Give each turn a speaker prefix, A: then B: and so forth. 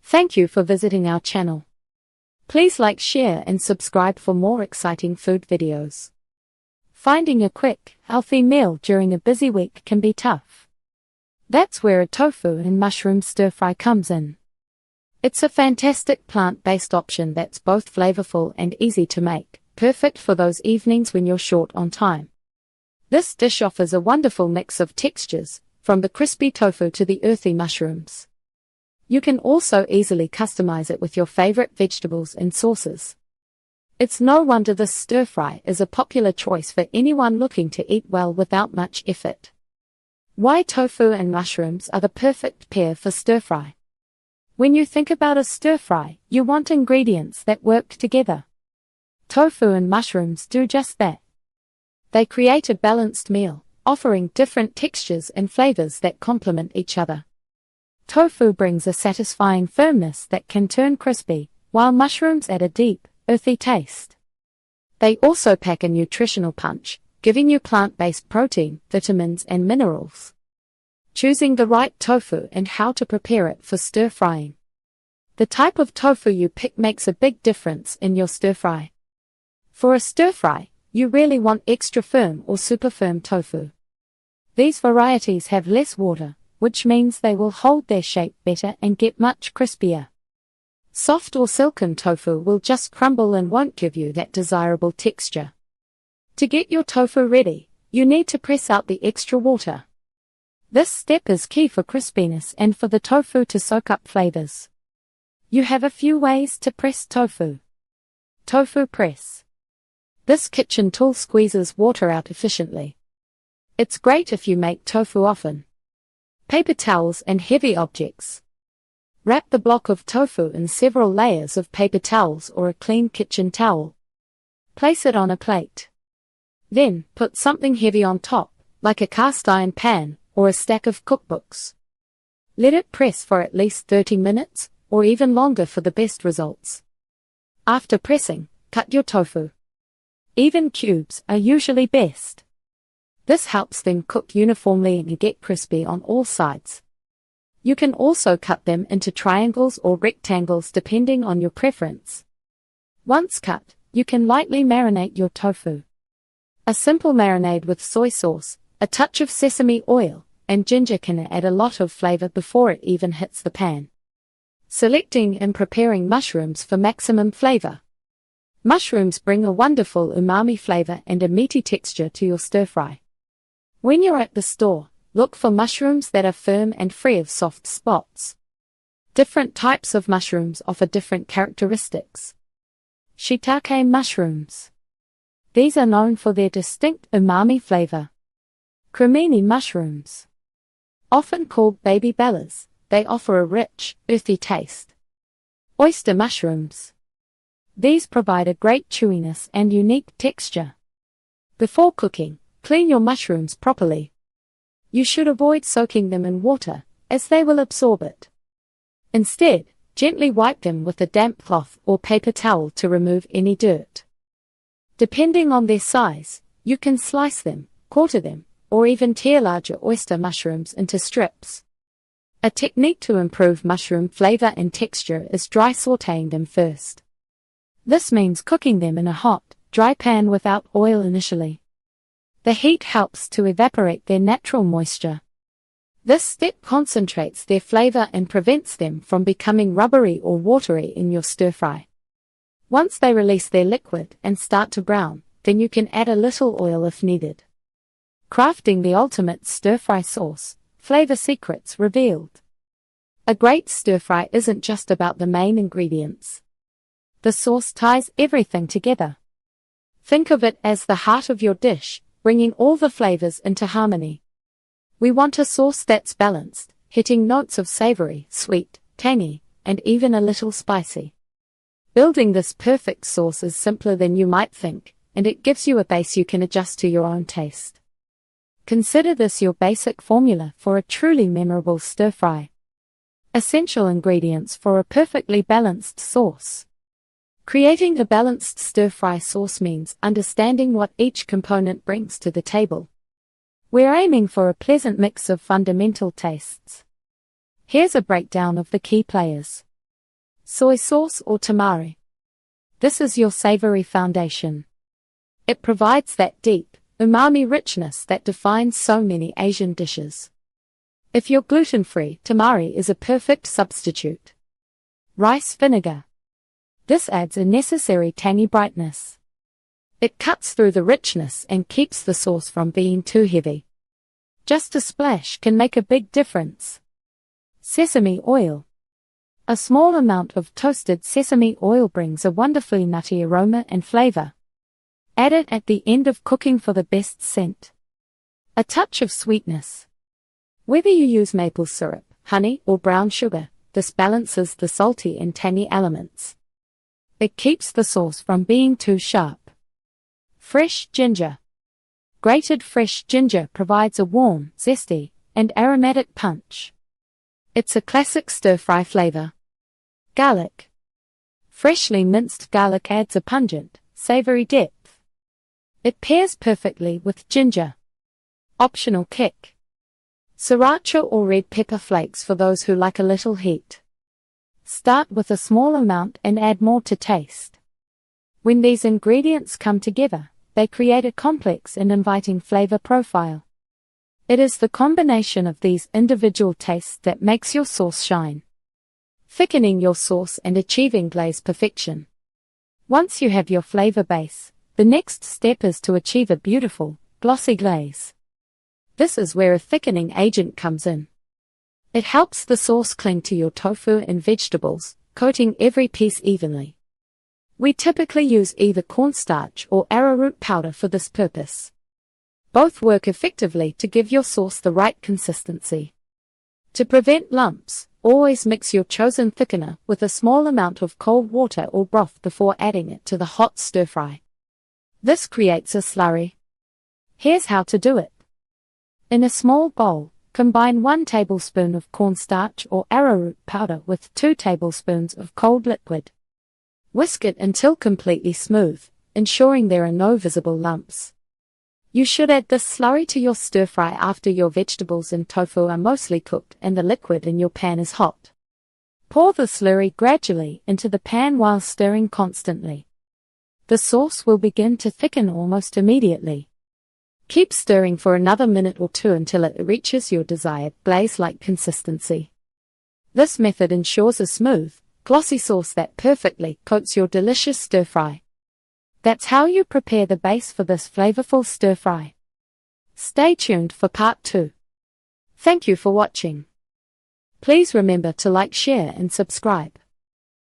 A: Thank you for visiting our channel. Please like, share and subscribe for more exciting food videos. Finding a quick, healthy meal during a busy week can be tough. That's where a tofu and mushroom stir-fry comes in. It's a fantastic plant-based option that's both flavorful and easy to make, perfect for those evenings when you're short on time. This dish offers a wonderful mix of textures, from the crispy tofu to the earthy mushrooms. You can also easily customize it with your favorite vegetables and sauces. It's no wonder this stir-fry is a popular choice for anyone looking to eat well without much effort. Why tofu and mushrooms are the perfect pair for stir-fry? When you think about a stir-fry, you want ingredients that work together. Tofu and mushrooms do just that. They create a balanced meal, offering different textures and flavors that complement each other. Tofu brings a satisfying firmness that can turn crispy, while mushrooms add a deep, earthy taste. They also pack a nutritional punch, giving you plant-based protein, vitamins and minerals. Choosing the right tofu and how to prepare it for stir-frying. The type of tofu you pick makes a big difference in your stir-fry. For a stir-fry, you really want extra firm or super firm tofu. These varieties have less water, which means they will hold their shape better and get much crispier. Soft or silken tofu will just crumble and won't give you that desirable texture. To get your tofu ready, you need to press out the extra water. This step is key for crispiness and for the tofu to soak up flavors. You have a few ways to press tofu. Tofu press. This kitchen tool squeezes water out efficiently. It's great if you make tofu often. Paper towels and heavy objects. Wrap the block of tofu in several layers of paper towels or a clean kitchen towel. Place it on a plate. Then, put something heavy on top, like a cast iron pan or a stack of cookbooks. Let it press for at least 30 minutes, or even longer for the best results. After pressing, cut your tofu. Even cubes are usually best. This helps them cook uniformly and get crispy on all sides. You can also cut them into triangles or rectangles depending on your preference. Once cut, you can lightly marinate your tofu. A simple marinade with soy sauce, a touch of sesame oil, and ginger can add a lot of flavor before it even hits the pan. Selecting and preparing mushrooms for maximum flavor. Mushrooms bring a wonderful umami flavor and a meaty texture to your stir-fry. When you're at the store, look for mushrooms that are firm and free of soft spots. Different types of mushrooms offer different characteristics. Shiitake mushrooms. These are known for their distinct umami flavor. Cremini mushrooms. Often called baby bellas, they offer a rich, earthy taste. Oyster mushrooms. These provide a great chewiness and unique texture. Before cooking, clean your mushrooms properly. You should avoid soaking them in water, as they will absorb it. Instead, gently wipe them with a damp cloth or paper towel to remove any dirt. Depending on their size, you can slice them, quarter them, or even tear larger oyster mushrooms into strips. A technique to improve mushroom flavor and texture is dry sautéing them first. This means cooking them in a hot, dry pan without oil initially. The heat helps to evaporate their natural moisture. This step concentrates their flavor and prevents them from becoming rubbery or watery in your stir-fry. Once they release their liquid and start to brown, then you can add a little oil if needed. Crafting the ultimate stir-fry sauce, flavor secrets revealed. A great stir-fry isn't just about the main ingredients. The sauce ties everything together. Think of it as the heart of your dish, bringing all the flavors into harmony. We want a sauce that's balanced, hitting notes of savory, sweet, tangy, and even a little spicy. Building this perfect sauce is simpler than you might think, and it gives you a base you can adjust to your own taste. Consider this your basic formula for a truly memorable stir-fry. Essential ingredients for a perfectly balanced sauce. Creating a balanced stir-fry sauce means understanding what each component brings to the table. We're aiming for a pleasant mix of fundamental tastes. Here's a breakdown of the key players. Soy sauce or tamari. This is your savory foundation. It provides that deep, umami richness that defines so many Asian dishes. If you're gluten-free, tamari is a perfect substitute. Rice vinegar. This adds a necessary tangy brightness. It cuts through the richness and keeps the sauce from being too heavy. Just a splash can make a big difference. Sesame oil. A small amount of toasted sesame oil brings a wonderfully nutty aroma and flavor. Add it at the end of cooking for the best scent. A touch of sweetness. Whether you use maple syrup, honey, or brown sugar, this balances the salty and tangy elements. It keeps the sauce from being too sharp. Fresh ginger. Grated fresh ginger provides a warm, zesty, and aromatic punch. It's a classic stir-fry flavor. Garlic. Freshly minced garlic adds a pungent, savory depth. It pairs perfectly with ginger. Optional kick. Sriracha or red pepper flakes for those who like a little heat. Start with a small amount and add more to taste. When these ingredients come together, they create a complex and inviting flavor profile. It is the combination of these individual tastes that makes your sauce shine. Thickening your sauce and achieving glaze perfection. Once you have your flavor base, the next step is to achieve a beautiful, glossy glaze. This is where a thickening agent comes in. It helps the sauce cling to your tofu and vegetables, coating every piece evenly. We typically use either cornstarch or arrowroot powder for this purpose. Both work effectively to give your sauce the right consistency. To prevent lumps, always mix your chosen thickener with a small amount of cold water or broth before adding it to the hot stir-fry. This creates a slurry. Here's how to do it. In a small bowl, combine 1 tablespoon of cornstarch or arrowroot powder with 2 tablespoons of cold liquid. Whisk it until completely smooth, ensuring there are no visible lumps. You should add this slurry to your stir-fry after your vegetables and tofu are mostly cooked and the liquid in your pan is hot. Pour the slurry gradually into the pan while stirring constantly. The sauce will begin to thicken almost immediately. Keep stirring for another minute or 2 until it reaches your desired glaze-like consistency. This method ensures a smooth, glossy sauce that perfectly coats your delicious stir-fry. That's how you prepare the base for this flavorful stir-fry. Stay tuned for part 2. Thank you for watching. Please remember to like, share and subscribe.